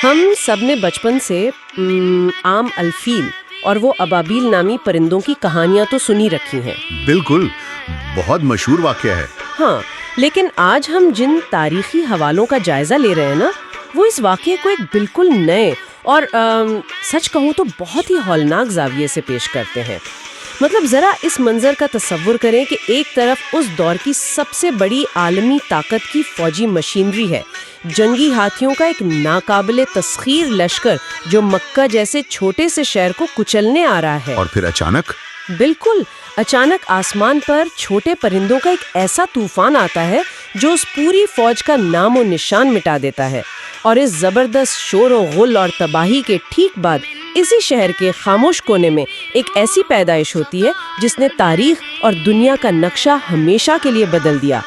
ہم سب نے بچپن سے عام الفیل اور وہ ابابیل نامی پرندوں کی کہانیاں تو سنی رکھی ہیں۔ بالکل، بہت مشہور واقعہ ہے۔ ہاں، لیکن آج ہم جن تاریخی حوالوں کا جائزہ لے رہے ہیں نا، وہ اس واقعے کو ایک بالکل نئے اور سچ کہوں تو بہت ہی ہولناک زاویے سے پیش کرتے ہیں۔ مطلب ذرا اس منظر کا تصور کریں کہ ایک طرف اس دور کی سب سے بڑی عالمی طاقت کی فوجی مشینری ہے، جنگی ہاتھیوں کا ایک ناقابل تسخیر لشکر جو مکہ جیسے چھوٹے سے شہر کو کچلنے آ رہا ہے، اور پھر بالکل اچانک آسمان پر چھوٹے پرندوں کا ایک ایسا طوفان آتا ہے جو اس پوری فوج کا نام و نشان مٹا دیتا ہے، اور اس زبردست شور و غل اور تباہی کے ٹھیک بعد اسی شہر کے خاموش کونے میں ایک ایسی پیدائش ہوتی ہے جس نے تاریخ اور دنیا کا نقشہ ہمیشہ کے لیے بدل دیا۔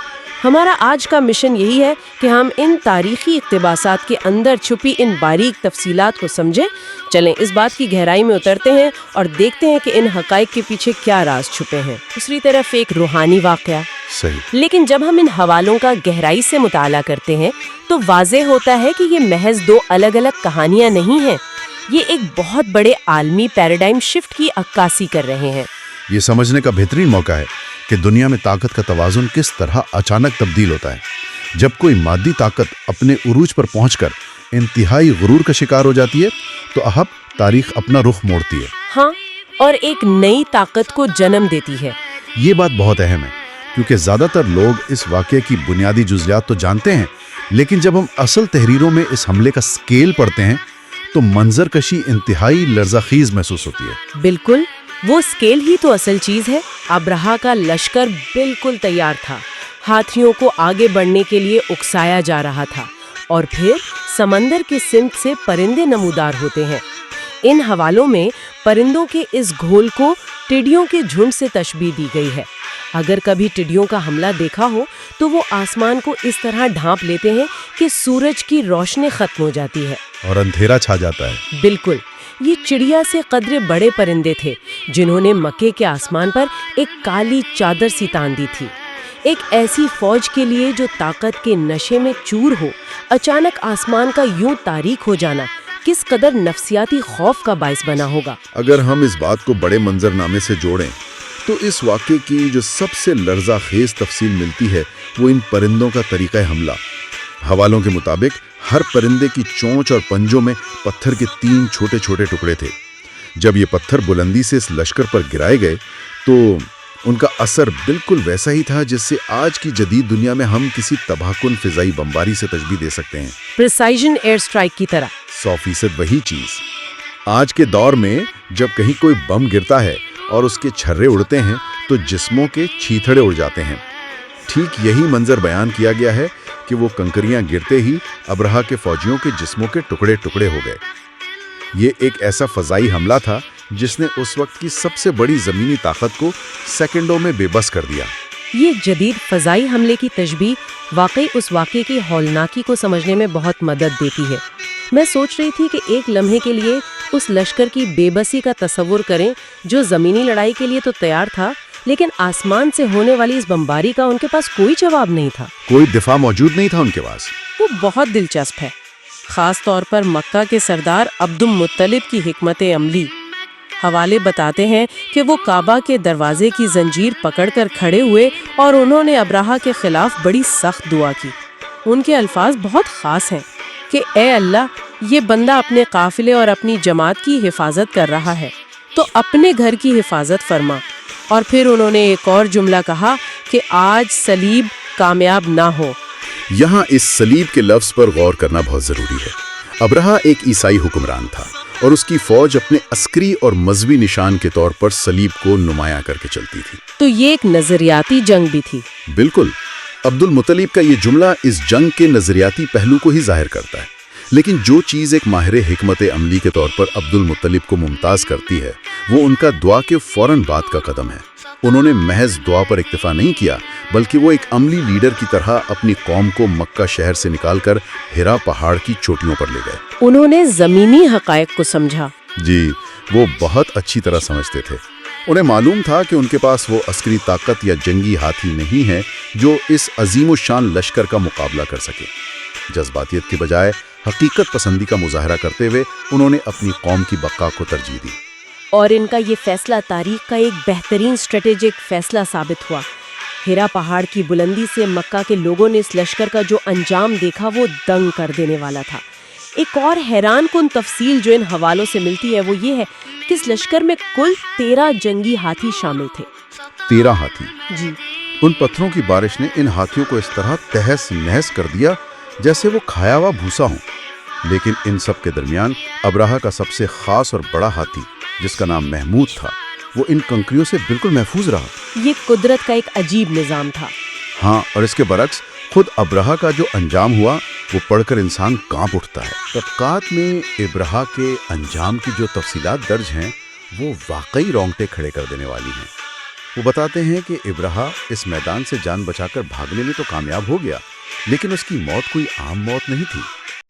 ہمارا آج کا مشن یہی ہے کہ ہم ان تاریخی اقتباسات کے اندر چھپی ان باریک تفصیلات کو سمجھیں۔ چلیں اس بات کی گہرائی میں اترتے ہیں اور دیکھتے ہیں کہ ان حقائق کے پیچھے کیا راز چھپے ہیں۔ دوسری طرف ایک روحانی واقعہ، صحیح، لیکن جب ہم ان حوالوں کا گہرائی سے مطالعہ کرتے ہیں تو واضح ہوتا ہے کہ یہ محض دو الگ الگ کہانیاں نہیں ہیں، یہ ایک بہت بڑے عالمی پیراڈائم شفٹ کی عکاسی کر رہے ہیں۔ یہ سمجھنے کا بہترین موقع ہے کہ دنیا میں طاقت کا توازن کس طرح اچانک تبدیل ہوتا ہے۔ جب کوئی مادی طاقت اپنے عروج پر پہنچ کر انتہائی غرور کا شکار ہو جاتی ہے تو اب تاریخ اپنا رخ موڑتی ہے، ہاں، اور ایک نئی طاقت کو جنم دیتی ہے۔ یہ بات بہت اہم ہے کیونکہ زیادہ تر لوگ اس واقعے کی بنیادی جزیات تو جانتے ہیں، لیکن جب ہم اصل تحریروں میں اس حملے کا سکیل پڑھتے ہیں تو منظر کشی انتہائی لرزہ خیز محسوس ہوتی ہے۔ بالکل، وہ سکیل ہی تو اصل چیز ہے۔ ابرہا کا لشکر بالکل تیار تھا، ہاتھیوں کو آگے بڑھنے کے لیے اکسایا جا رہا تھا، اور پھر سمندر کی سمت سے پرندے نمودار ہوتے ہیں۔ ان حوالوں میں پرندوں کے اس گھول کو ٹڈیوں کے جھنڈ سے تشبیہ دی گئی ہے۔ اگر کبھی ٹڈیوں کا حملہ دیکھا ہو تو وہ آسمان کو اس طرح ڈھانپ لیتے ہیں کہ سورج کی روشنی ختم ہو جاتی ہے اور اندھیرا چھا جاتا ہے۔ بالکل، یہ چڑیا سے قدرے بڑے پرندے تھے جنہوں نے مکے کے آسمان پر ایک کالی چادر سی تان دی تھی۔ ایک ایسی فوج کے لیے جو طاقت کے نشے میں چور ہو، اچانک آسمان کا یوں تاریک ہو جانا کس قدر نفسیاتی خوف کا باعث بنا ہوگا۔ اگر ہم اس بات کو بڑے منظر نامے سے جوڑیں تو اس واقعے کی جو سب سے لرزہ خیز تفصیل ملتی ہے وہ ان پرندوں کا طریقہ حملہ۔ حوالوں کے مطابق ہر پرندے کی چونچ اور پنجوں میں پتھر کے 3 چھوٹے چھوٹے ٹکڑے تھے۔ جب یہ پتھر بلندی سے اس لشکر پر گرائے گئے تو ان کا اثر بالکل ویسا ہی تھا جس سے آج کی جدید دنیا میں ہم کسی تباہ کن فضائی بمباری سے تشبیہ دے سکتے ہیں۔ پریسائزن ایئر اسٹرائک کی طرح۔ 100% وہی چیز۔ آج کے دور میں جب کہیں کوئی بم گرتا ہے اور اس کے چھرے اڑتے ہیں تو جسموں کے چھیتھڑے اڑ جاتے ہیں۔ ٹھیک یہی منظر بیان کیا گیا ہے کہ وہ کنکریاں گرتے ہی ابرہا کے فوجیوں کے جسموں کے ٹکڑے ٹکڑے ہو گئے۔ یہ ایک ایسا فضائی حملہ تھا جس نے اس وقت کی سب سے بڑی زمینی طاقت کو سیکنڈوں میں بے بس کر دیا۔ یہ جدید فضائی حملے کی تشبیہ واقعی اس واقعے کی ہولناکی کو سمجھنے میں بہت مدد دیتی ہے۔ میں سوچ رہی تھی کہ ایک لمحے کے لیے اس لشکر کی بے بسی کا تصور کریں جو زمینی لڑائی کے لیے تو تیار تھا، لیکن آسمان سے ہونے والی اس بمباری کا ان کے پاس کوئی جواب نہیں تھا، کوئی دفاع موجود نہیں تھا ان کے پاس۔ وہ بہت دلچسپ ہے، خاص طور پر مکہ کے سردار عبد المطلب کی حکمت عملی۔ حوالے بتاتے ہیں کہ وہ کعبہ کے دروازے کی زنجیر پکڑ کر کھڑے ہوئے اور انہوں نے ابرہا کے خلاف بڑی سخت دعا کی۔ ان کے الفاظ بہت خاص ہیں کہ اے اللہ، یہ بندہ اپنے قافلے اور اپنی جماعت کی حفاظت کر رہا ہے تو اپنے گھر کی حفاظت فرما۔ اور پھر انہوں نے ایک اور جملہ کہا کہ آج صلیب کامیاب نہ ہو۔ یہاں اس صلیب کے لفظ پر غور کرنا بہت ضروری ہے۔ ابرہا ایک عیسائی حکمران تھا اور اس کی فوج اپنے عسکری اور مذہبی نشان کے طور پر صلیب کو نمایاں کر کے چلتی تھی۔ تو یہ ایک نظریاتی جنگ بھی تھی۔ بالکل، عبد المطلب کا یہ جملہ اس جنگ کے نظریاتی پہلو کو ہی ظاہر کرتا ہے، لیکن جو چیز ایک ماہر حکمت عملی کے طور پر عبد المطلب کو ممتاز کرتی ہے وہ ان کا دعا کے فوراً بعد کا قدم ہے۔ انہوں نے محض دعا پر اکتفا نہیں کیا بلکہ وہ ایک عملی لیڈر کی طرح اپنی قوم کو مکہ شہر سے نکال کر ہرا پہاڑ کی چوٹیوں پر لے گئے۔ انہوں نے زمینی حقائق کو سمجھا۔ جی، وہ بہت اچھی طرح سمجھتے تھے۔ انہیں معلوم تھا کہ ان کے پاس وہ عسکری طاقت یا جنگی ہاتھی نہیں ہے جو اس عظیم الشان لشکر کا مقابلہ کر سکے۔ جذباتیت کے بجائے حقیقت پسندی کا مظاہرہ کرتے ہوئے انہوں نے اپنی قوم کی بقا کو ترجیح دی۔ اور ان کا یہ فیصلہ تاریخ کا ایک بہترین اسٹریٹجک فیصلہ ثابت ہوا۔ ہیرا پہاڑ کی بلندی سے مکہ کے لوگوں نے اس لشکر کا جو انجام دیکھا وہ دنگ کر دینے والا تھا۔ ایک اور حیران کن تفصیل جو ان حوالوں سے ملتی ہے وہ یہ ہے کہ اس لشکر میں کل 13 جنگی ہاتھی شامل تھے۔ 13 ہاتھی؟ جی۔ ان پتھروں کی بارش نے ان ہاتھیوں کو اس طرح تہس نہس کر دیا جیسے وہ کھایا ہوا بھوسا ہوں۔ لیکن ان سب کے درمیان ابراہہ کا سب سے خاص اور بڑا ہاتھی جس کا نام محمود تھا وہ ان کنکریوں سے بالکل محفوظ رہا۔ یہ قدرت کا ایک عجیب نظام تھا۔ ہاں، اور اس کے برعکس خود ابراہہ کا جو انجام ہوا وہ پڑھ کر انسان کانپ اٹھتا ہے۔ طبقات میں ابراہہ کے انجام کی جو تفصیلات درج ہیں وہ واقعی رونگٹے کھڑے کر دینے والی ہیں۔ وہ بتاتے ہیں کہ ابراہہ اس میدان سے جان بچا کر بھاگنے میں تو کامیاب ہو گیا، لیکن اس کی موت کوئی عام موت نہیں تھی۔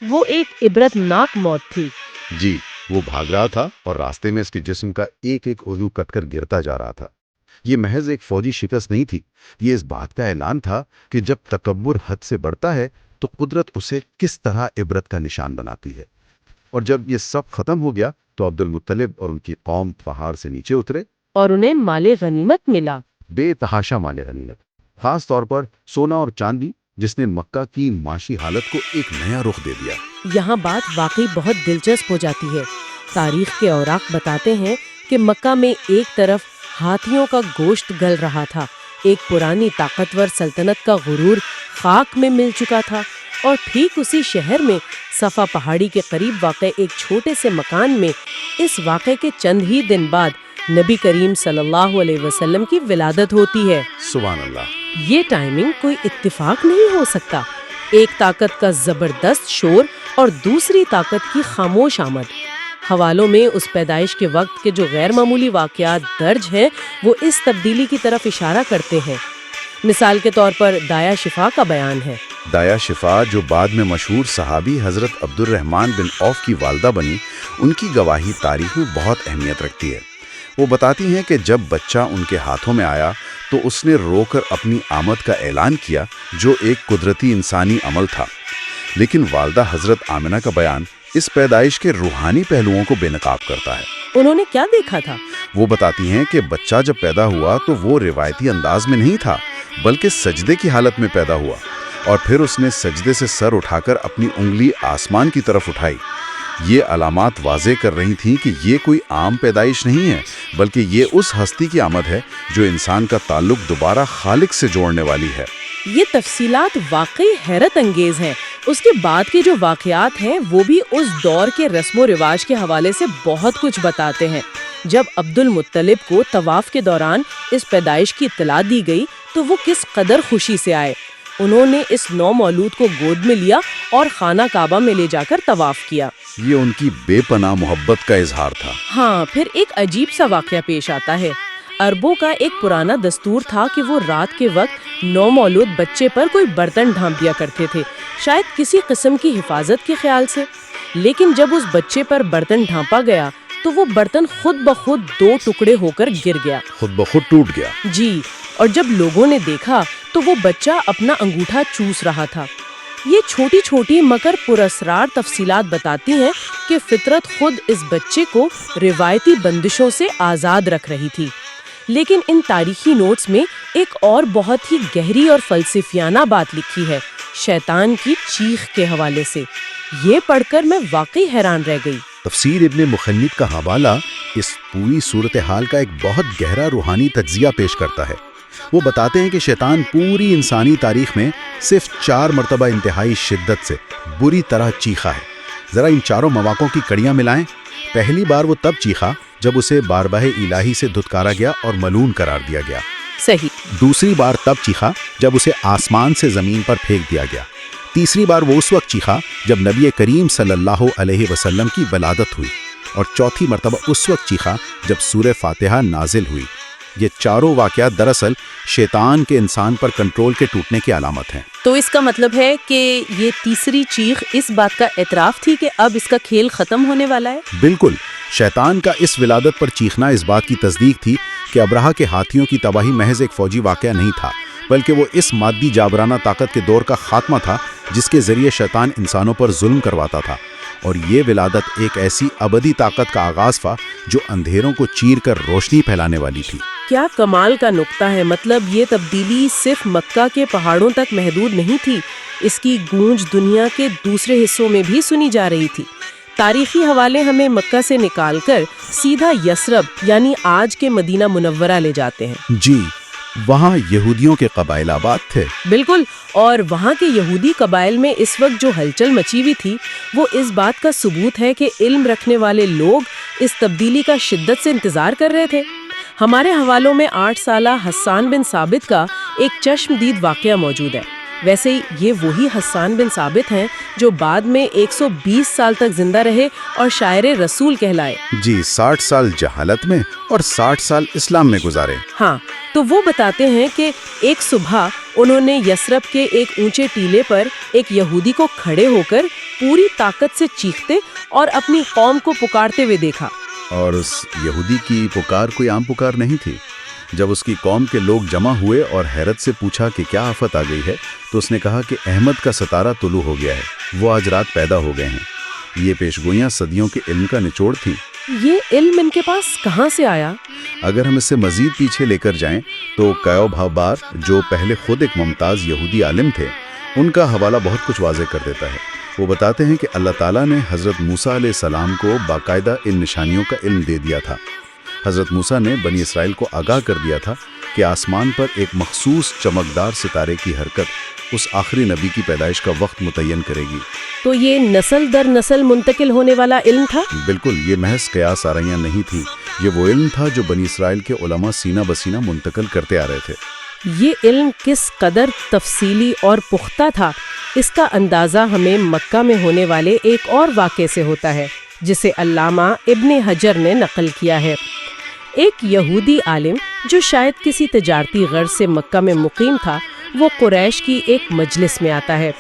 وہ ایک عبرت ناک موت تھی۔ جی، وہ بھاگ رہا تھا اور راستے میں اس کے جسم کا ایک ایک عضو کٹ کر گرتا جا رہا تھا۔ یہ محض ایک فوجی شکست نہیں تھی، یہ اس بات کا اعلان تھا کہ جب تکبر حد سے بڑھتا ہے تو قدرت اسے کس طرح عبرت کا نشان بناتی ہے۔ اور جب یہ سب ختم ہو گیا تو عبد المطلب اور ان کی قوم پہاڑ سے نیچے اترے اور انہیں مال غنیمت ملا، بے تحاشا مال غنیمت، خاص طور پر سونا اور چاندی جس نے مکہ کی معاشی حالت کو ایک نیا رخ دے دیا۔ یہاں بات واقعی بہت دلچسپ ہو جاتی ہے۔ تاریخ کے اوراق بتاتے ہیں کہ مکہ میں ایک طرف ہاتھیوں کا گوشت گل رہا تھا، ایک پرانی طاقتور سلطنت کا غرور خاک میں مل چکا تھا، اور ٹھیک اسی شہر میں صفا پہاڑی کے قریب واقع ایک چھوٹے سے مکان میں اس واقعے کے چند ہی دن بعد نبی کریم صلی اللہ علیہ وسلم کی ولادت ہوتی ہے۔ سبحان اللہ! یہ ٹائمنگ کوئی اتفاق نہیں ہو سکتا۔ ایک طاقت کا زبردست شور اور دوسری طاقت کی خاموش آمد۔ حوالوں میں اس پیدائش کے وقت کے جو غیر معمولی واقعات درج ہیں وہ اس تبدیلی کی طرف اشارہ کرتے ہیں۔ مثال کے طور پر دایا شفا کا بیان ہے۔ دایا شفا جو بعد میں مشہور صحابی حضرت عبد الرحمن بن عوف کی والدہ بنی، ان کی گواہی تاریخ میں بہت اہمیت رکھتی ہے۔ وہ بتاتی ہیں کہ جب بچہ ان کے ہاتھوں میں آیا تو اس نے رو کر اپنی آمد کا اعلان کیا جو ایک قدرتی انسانی عمل تھا، لیکن والدہ حضرت آمنہ کا بیان اس پیدائش کے روحانی پہلوؤں کو بے نقاب کرتا ہے۔ انہوں نے کیا دیکھا تھا؟ وہ بتاتی ہیں کہ بچہ جب پیدا ہوا تو وہ روایتی انداز میں نہیں تھا بلکہ سجدے کی حالت میں پیدا ہوا، اور پھر اس نے سجدے سے سر اٹھا کر اپنی انگلی آسمان کی طرف اٹھائی۔ یہ علامات واضح کر رہی تھیں کہ یہ کوئی عام پیدائش نہیں ہے بلکہ یہ اس ہستی کی آمد ہے جو انسان کا تعلق دوبارہ خالق سے جوڑنے والی ہے۔ یہ تفصیلات واقعی حیرت انگیز ہیں۔ اس کے بعد کے جو واقعات ہیں وہ بھی اس دور کے رسم و رواج کے حوالے سے بہت کچھ بتاتے ہیں۔ جب عبد المطلب کو طواف کے دوران اس پیدائش کی اطلاع دی گئی تو وہ کس قدر خوشی سے آئے۔ انہوں نے اس نو مولود کو گود میں لیا اور خانہ کعبہ میں لے جا کر طواف کیا۔ یہ ان کی بے پناہ محبت کا اظہار تھا۔ ہاں، پھر ایک عجیب سا واقعہ پیش آتا ہے۔ عربوں کا ایک پرانا دستور تھا کہ وہ رات کے وقت نو مولود بچے پر کوئی برتن ڈھانپ دیا کرتے تھے، شاید کسی قسم کی حفاظت کے خیال سے۔ لیکن جب اس بچے پر برتن ڈھانپا گیا تو وہ برتن خود بخود 2 ٹکڑے ہو کر گر گیا، خود بخود ٹوٹ گیا۔ جی، اور جب لوگوں نے دیکھا تو وہ بچہ اپنا انگوٹھا چوس رہا تھا۔ یہ چھوٹی چھوٹی مگر پراسرار تفصیلات بتاتی ہیں کہ فطرت خود اس بچے کو روایتی بندشوں سے آزاد رکھ رہی تھی۔ لیکن ان تاریخی نوٹس میں ایک اور بہت ہی گہری اور فلسفیانہ بات لکھی ہے، شیطان کی چیخ کے حوالے سے۔ یہ پڑھ کر میں واقعی حیران رہ گئی۔ تفسیر ابن مخنت کا حوالہ اس پوری صورتحال کا ایک بہت گہرا روحانی تجزیہ پیش کرتا ہے۔ وہ بتاتے ہیں کہ شیطان پوری انسانی تاریخ میں صرف 4 مرتبہ انتہائی شدت سے بری طرح چیخا ہے۔ ذرا ان چاروں مواقعوں کی کڑیاں ملائیں۔ پہلی بار وہ تب چیخا جب اسے بارگاہ الہی سے دھتکارا گیا اور ملعون قرار دیا گیا۔ صحیح۔ دوسری بار تب چیخا جب اسے آسمان سے زمین پر پھینک دیا گیا۔ تیسری بار وہ اس وقت چیخا جب نبی کریم صلی اللہ علیہ وسلم کی ولادت ہوئی، اور چوتھی مرتبہ اس وقت چیخا جب سورہ فاتحہ نازل ہوئی۔ یہ چاروں واقعات دراصل شیطان کے انسان پر کنٹرول کے ٹوٹنے کی علامت ہیں۔ تو اس کا مطلب ہے کہ یہ تیسری چیخ اس بات کا اعتراف تھی کہ اب اس کا کھیل ختم ہونے والا ہے؟ بالکل۔ شیطان کا اس ولادت پر چیخنا اس بات کی تصدیق تھی کہ ابراہہ کے ہاتھیوں کی تباہی محض ایک فوجی واقعہ نہیں تھا، بلکہ وہ اس مادی جابرانہ طاقت کے دور کا خاتمہ تھا جس کے ذریعے شیطان انسانوں پر ظلم کرواتا تھا، اور یہ ولادت ایک ایسی ابدی طاقت کا آغاز تھا جو اندھیروں کو چیر کر روشنی پھیلانے والی تھی۔ کیا کمال کا نقطہ ہے، مطلب یہ تبدیلی صرف مکہ کے پہاڑوں تک محدود نہیں تھی، اس کی گونج دنیا کے دوسرے حصوں میں بھی سنی جا رہی تھی۔ تاریخی حوالے ہمیں مکہ سے نکال کر سیدھا یثرب یعنی آج کے مدینہ منورہ لے جاتے ہیں۔ جی، وہاں یہودیوں کے قبائل آباد تھے۔ بالکل، اور وہاں کے یہودی قبائل میں اس وقت جو ہلچل مچی ہوئی تھی وہ اس بات کا ثبوت ہے کہ علم رکھنے والے لوگ اس تبدیلی کا شدت سے انتظار کر رہے تھے۔ ہمارے حوالوں میں 8 سالہ حسان بن ثابت کا ایک چشمدید واقعہ موجود ہے۔ ویسے یہ وہی حسان بن ثابت ہیں جو بعد میں 120 سال تک زندہ رہے اور شاعر رسول کہلائے۔ جی، 60 سال جہالت میں اور 60 سال اسلام میں گزارے۔ ہاں، تو وہ بتاتے ہیں کہ ایک صبح انہوں نے یثرب کے ایک اونچے ٹیلے پر ایک یہودی کو کھڑے ہو کر پوری طاقت سے چیختے اور اپنی قوم کو پکارتے ہوئے دیکھا۔ اور اس یہودی کی پکار کوئی عام پکار نہیں تھی۔ جب اس کی قوم کے لوگ جمع ہوئے اور حیرت سے پوچھا کہ کیا آفت آ گئی ہے، تو اس نے کہا کہ احمد کا ستارہ طلوع ہو گیا ہے، وہ آج رات پیدا ہو گئے ہیں۔ یہ پیشگوئیاں صدیوں کے علم کا نچوڑ تھیں۔ یہ علم ان کے پاس کہاں سے آیا؟ اگر ہم اس سے مزید پیچھے لے کر جائیں تو کیوب حبار، جو پہلے خود ایک ممتاز یہودی عالم تھے، ان کا حوالہ بہت کچھ واضح کر دیتا ہے۔ وہ بتاتے ہیں کہ اللہ تعالیٰ نے حضرت موسیٰ علیہ السلام کو باقاعدہ ان نشانیوں کا علم دے دیا تھا۔ حضرت موسیٰ نے بنی اسرائیل کو آگاہ کر دیا تھا کہ آسمان پر ایک مخصوص چمکدار ستارے کی حرکت اس آخری نبی کی پیدائش کا وقت متعین کرے گی۔ تو یہ نسل در نسل منتقل ہونے والا علم تھا؟ بالکل، یہ محض قیاس آرائیاں نہیں تھی، یہ وہ علم تھا جو بنی اسرائیل کے علماء سینہ بسینہ منتقل کرتے آ رہے تھے۔ یہ علم کس قدر تفصیلی اور پختہ تھا، اس کا اندازہ ہمیں مکہ میں ہونے والے ایک اور واقعے سے ہوتا ہے جسے علامہ ابن حجر نے نقل کیا ہے۔ ایک یہودی عالم جو شاید کسی تجارتی غرض سے مکہ میں مقیم تھا، وہ قریش کی ایک مجلس میں آتا ہے۔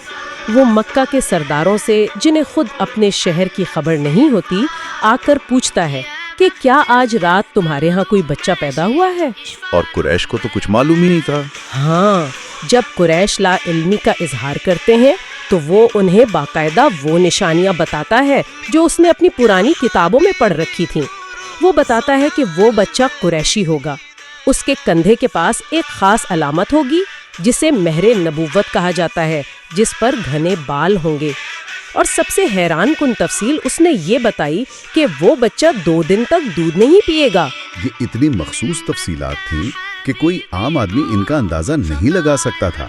وہ مکہ کے سرداروں سے، جنہیں خود اپنے شہر کی خبر نہیں ہوتی، آ کر پوچھتا ہے کہ کیا آج رات تمہارے ہاں کوئی بچہ پیدا ہوا ہے؟ اور قریش کو تو کچھ معلوم ہی نہیں تھا۔ ہاں، جب قریش لا علمی کا اظہار کرتے ہیں تو وہ انہیں باقاعدہ وہ نشانیاں بتاتا ہے جو اس نے اپنی پرانی کتابوں میں پڑھ رکھی تھیں۔ وہ بتاتا ہے کہ وہ بچہ قریشی ہوگا، اس کے کندھے کے پاس ایک خاص علامت ہوگی جسے مہر نبوت کہا جاتا ہے، جس پر گھنے بال ہوں گے۔ اور سب سے حیران کن تفصیل اس نے یہ بتائی کہ وہ بچہ 2 دن تک دودھ نہیں پیے گا۔ یہ اتنی مخصوص تفصیلات تھیں کہ کوئی عام آدمی ان کا اندازہ نہیں لگا سکتا تھا،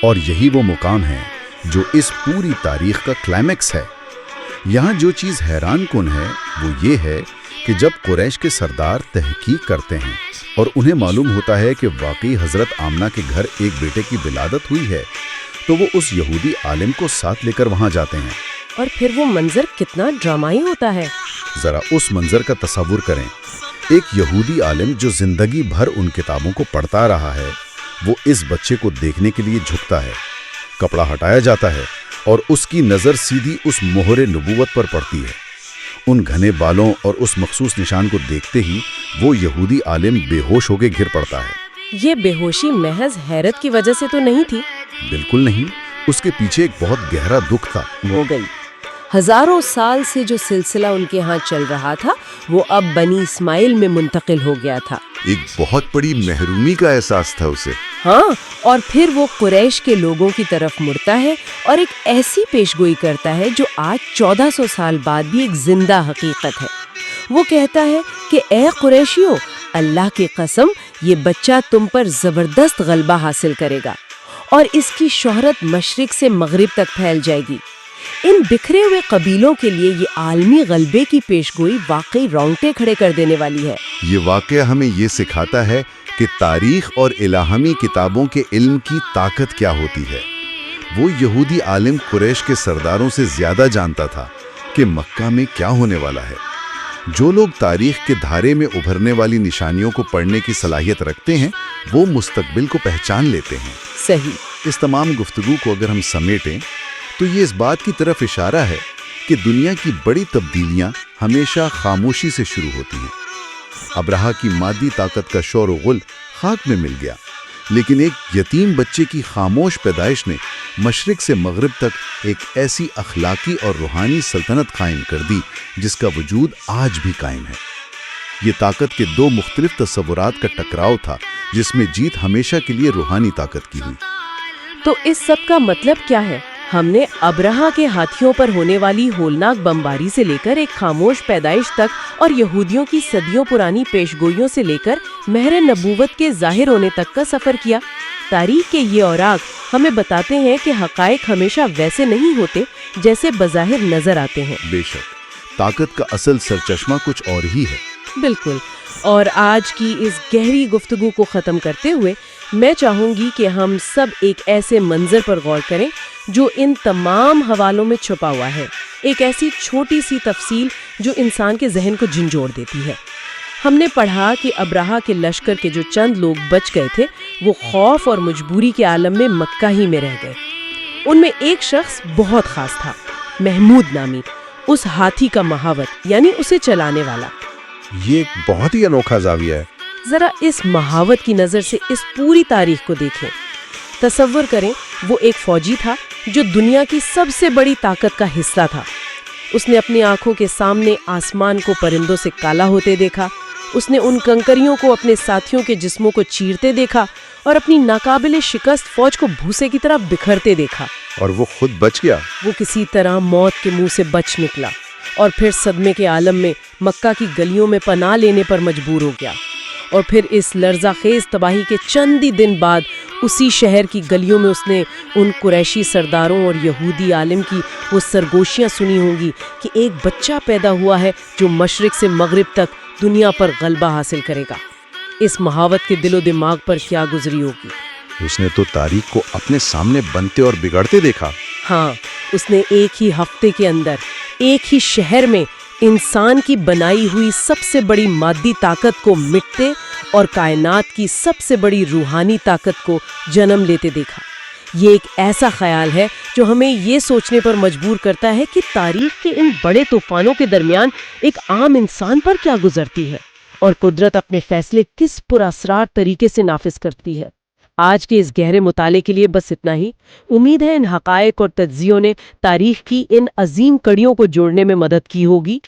اور یہی وہ مقام ہے جو اس پوری تاریخ کا کلائمیکس ہے۔ یہاں جو چیز حیران کن ہے وہ یہ ہے کہ جب قریش کے سردار تحقیق کرتے ہیں اور انہیں معلوم ہوتا ہے کہ واقعی حضرت آمنہ کے گھر ایک بیٹے کی ولادت ہوئی ہے، تو وہ اس یہودی عالم کو ساتھ لے کر وہاں جاتے ہیں۔ اور پھر وہ منظر کتنا ڈرامائی ہوتا ہے۔ ذرا اس منظر کا تصور کریں، ایک یہودی عالم جو زندگی بھر ان کتابوں کو پڑھتا رہا ہے، وہ اس بچے کو دیکھنے کے لیے جھکتا ہے، کپڑا ہٹایا جاتا ہے اور اس کی نظر سیدھی اس مہر نبوت پر پڑتی ہے۔ ان گھنے بالوں اور اس مخصوص نشان کو دیکھتے ہی وہ یہودی عالم بے ہوش ہو کے گر پڑتا ہے۔ یہ بے ہوشی محض حیرت کی وجہ سے تو نہیں تھی؟ بالکل نہیں، اس کے پیچھے ایک بہت گہرا دکھ تھا۔ ہو گئی، ہزاروں سال سے جو سلسلہ ان کے ہاں چل رہا تھا وہ اب بنی اسماعیل میں منتقل ہو گیا تھا۔ ایک بہت بڑی محرومی کا احساس تھا اسے۔ ہاں، اور پھر وہ قریش کے لوگوں کی طرف مڑتا ہے اور ایک ایسی پیشگوئی کرتا ہے جو آج 1400 سال بعد بھی ایک زندہ حقیقت ہے۔ وہ کہتا ہے کہ اے قریشیو، اللہ کی قسم، یہ بچہ تم پر زبردست غلبہ حاصل کرے گا اور اس کی شہرت مشرق سے مغرب تک پھیل جائے گی۔ ان بکھرے ہوئے قبیلوں کے لیے یہ عالمی غلبے کی پیشگوئی واقعی رونگٹے کھڑے کر دینے والی ہے۔ یہ واقعہ ہمیں یہ سکھاتا ہے کہ تاریخ اور الہامی کتابوں کے علم کی طاقت کیا ہوتی ہے۔ وہ یہودی عالم قریش کے سرداروں سے زیادہ جانتا تھا کہ مکہ میں کیا ہونے والا ہے۔ جو لوگ تاریخ کے دھارے میں ابھرنے والی نشانیوں کو پڑھنے کی صلاحیت رکھتے ہیں، وہ مستقبل کو پہچان لیتے ہیں۔ صحیح۔ اس تمام گفتگو کو اگر ہم سمیٹیں تو یہ اس بات کی طرف اشارہ ہے کہ دنیا کی بڑی تبدیلیاں ہمیشہ خاموشی سے شروع ہوتی ہیں۔ ابرہہ کی مادی طاقت کا شور و غل خاک میں مل گیا، لیکن ایک یتیم بچے کی خاموش پیدائش نے مشرق سے مغرب تک ایک ایسی اخلاقی اور روحانی سلطنت قائم کر دی جس کا وجود آج بھی قائم ہے۔ یہ طاقت کے دو مختلف تصورات کا ٹکراؤ تھا جس میں جیت ہمیشہ کے لیے روحانی طاقت کی ہوئی۔ تو اس سب کا مطلب کیا ہے؟ ہم نے ابرہہ کے ہاتھیوں پر ہونے والی ہولناک بمباری سے لے کر ایک خاموش پیدائش تک اور یہودیوں کی صدیوں پرانی پیشگوئیوں سے لے کر مہر نبوت کے ظاہر ہونے تک کا سفر کیا۔ تاریخ کے یہ اوراق ہمیں بتاتے ہیں کہ حقائق ہمیشہ ویسے نہیں ہوتے جیسے بظاہر نظر آتے ہیں۔ بے شک طاقت کا اصل سرچشمہ کچھ اور ہی ہے۔ بالکل۔ اور آج کی اس گہری گفتگو کو ختم کرتے ہوئے میں چاہوں گی کہ ہم سب ایک ایسے منظر پر غور کریں جو ان تمام حوالوں میں چھپا ہوا ہے، ایک ایسی چھوٹی سی تفصیل جو انسان کے ذہن کو جھنجھوڑ دیتی ہے۔ ہم نے پڑھا کہ ابرہہ کے لشکر کے جو چند لوگ بچ گئے تھے وہ خوف اور مجبوری کے عالم میں مکہ ہی میں رہ گئے۔ ان میں ایک شخص بہت خاص تھا، محمود نامی، اس ہاتھی کا مہاوت یعنی اسے چلانے والا۔ یہ ایک بہت ہی انوکھا زاویہ ہے۔ ذرا اس مہاوت کی نظر سے اس پوری تاریخ کو دیکھیں۔ تصور کریں وہ ایک فوجی تھا جو دنیا کی سب سے بڑی طاقت کا حصہ تھا۔ اس نے اپنی آنکھوں کے سامنے آسمان کو پرندوں سے کالا ہوتے دیکھا، اس نے ان کنکریوں کو اپنے ساتھیوں کے جسموں کو چیرتے دیکھا اور اپنی ناقابل شکست فوج کو بھوسے کی طرح بکھرتے دیکھا۔ اور وہ خود بچ گیا۔ وہ کسی طرح موت کے منہ سے بچ نکلا اور پھر صدمے کے عالم میں مکہ کی گلیوں میں پناہ لینے پر مجبور ہو گیا۔ اور پھر اس لرزہ خیز تباہی کے چند ہی دن بعد اسی شہر کی گلیوں میں اس نے ان قریشی سرداروں اور یہودی عالم کی وہ سرگوشیاں سنی ہوں گی کہ ایک بچہ پیدا ہوا ہے جو مشرق سے مغرب تک دنیا پر غلبہ حاصل کرے گا۔ اس مہاوت کے دل و دماغ پر کیا گزری ہوگی۔ اس نے تو تاریخ کو اپنے سامنے بنتے اور بگڑتے دیکھا۔ ہاں، اس نے ایک ہی ہفتے کے اندر ایک ہی شہر میں انسان کی بنائی ہوئی سب سے بڑی مادی طاقت کو مٹتے اور کائنات کی سب سے بڑی روحانی طاقت کو جنم لیتے دیکھا۔ یہ ایک ایسا خیال ہے جو ہمیں یہ سوچنے پر مجبور کرتا ہے کہ تاریخ کے ان بڑے طوفانوں کے درمیان ایک عام انسان پر کیا گزرتی ہے اور قدرت اپنے فیصلے کس پراسرار طریقے سے نافذ کرتی ہے۔ آج کے اس گہرے مطالعے کے لیے بس اتنا ہی۔ امید ہے ان حقائق اور تجزیوں نے تاریخ کی ان عظیم کڑیوں کو جوڑنے میں مدد کی ہوگی۔